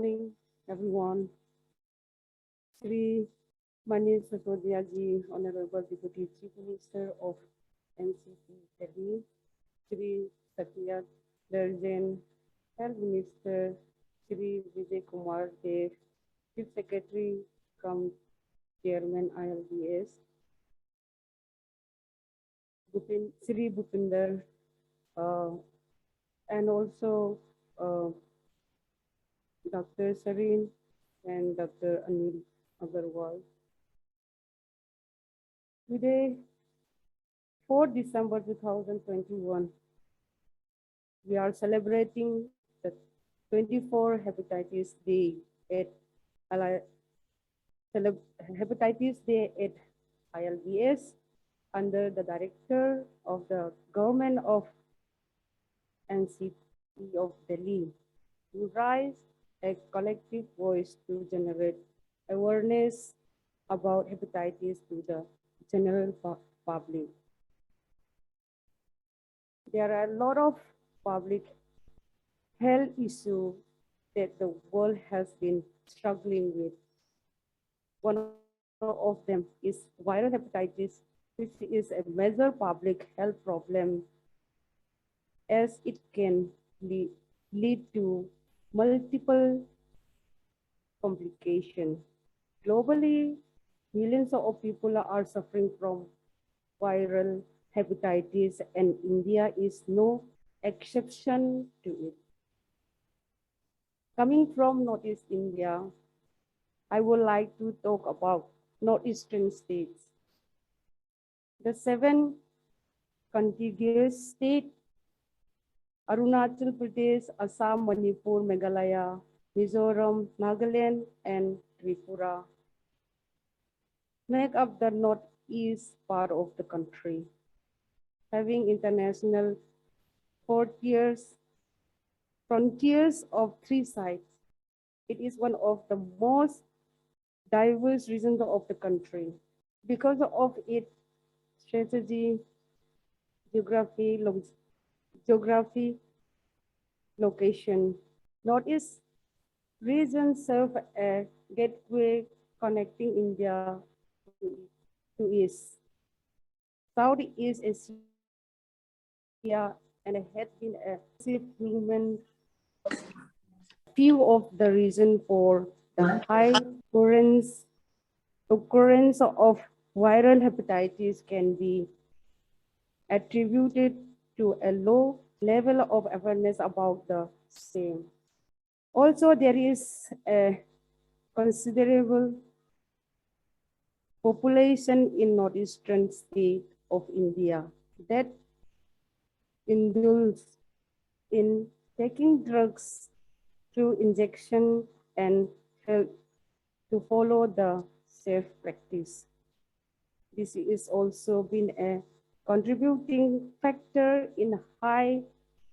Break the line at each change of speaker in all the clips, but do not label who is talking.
morning, everyone. Sri Manish Sisodia ji, Honorable Deputy Chief Minister of NCT Delhi, Sri Satya Lerjan, Health Minister, Sri Vijay Kumar Dev, Chief Secretary cum Chairman ILBS, Sri Bhupinder, and also Dr. Sareen and Dr. Anil Agarwal. Today, 4 December 2021, we are celebrating the 24 Hepatitis Day at Hepatitis Day at ILBS under the director of the government of NCT of Delhi to raise a collective voice to generate awareness about hepatitis to the general public. There are a lot of public health issues that the world has been struggling with. One of them is viral hepatitis, which is a major public health problem as it can lead to multiple complications. Globally, millions of people are suffering from viral hepatitis, and India is no exception to it. Coming from Northeast India, I would like to talk about Northeastern states. The 7 contiguous states, Arunachal Pradesh, Assam, Manipur, Meghalaya, Mizoram, Nagaland, and Tripura, make up the northeast part of the country, having international frontiers of 3 sides. It is one of the most diverse regions of the country. Because of its strategy, geography, location, Northeast region serve a gateway connecting India to East, Southeast Asia, and had been a movement few of the reason for the high occurrence of viral hepatitis can be attributed to a low level of awareness about the same. Also, there is a considerable population in northeastern state of India that indulge in taking drugs through injection and help to follow the safe practice. This is also been a contributing factor in high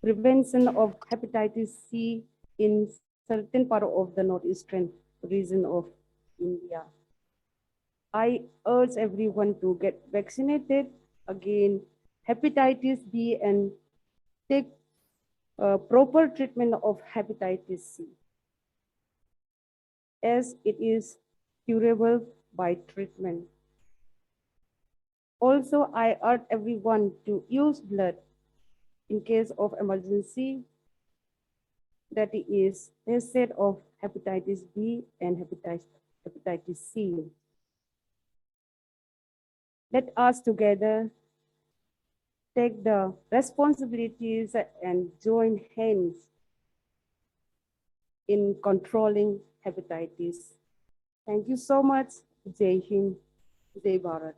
prevention of hepatitis C in certain part of the northeastern region of India. I urge everyone to get vaccinated against hepatitis B and take proper treatment of hepatitis C, as it is curable by treatment. Also, I urge everyone to use blood in case of emergency, that is instead of hepatitis B and hepatitis C. Let us together take the responsibilities and join hands in controlling hepatitis. Thank you so much. Jai Hind, Jai Bharat.